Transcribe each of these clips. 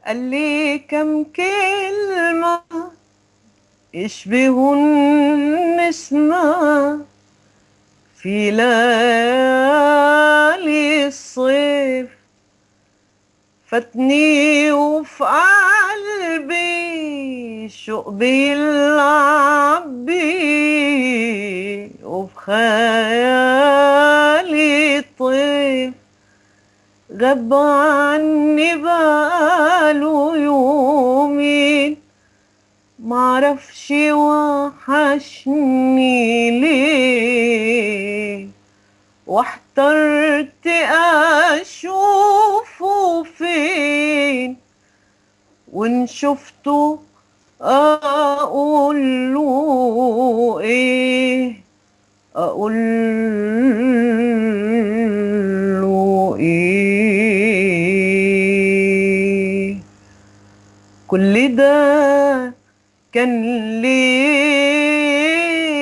قال لي كم كلمة يشبهوا النسمة في ليالي الصيف، فاتني وفي قلبي شوق بيلعب بي، وفي خيالي طيف غاب عني بقاله يومين، معرفش وحشني ليه، واحترت اشوفه فين، وان شفته اقول له ايه، اقول له ايه. كل ده كان ليه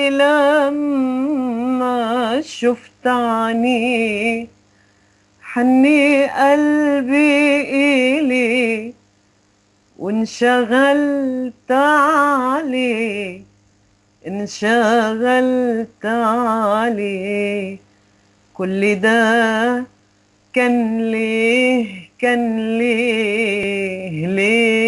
لما شفت عينيه، حني قلبي إليه وانشغلت عليه، انشغلت عليه. كل ده كان ليه، كان ليه، ليه؟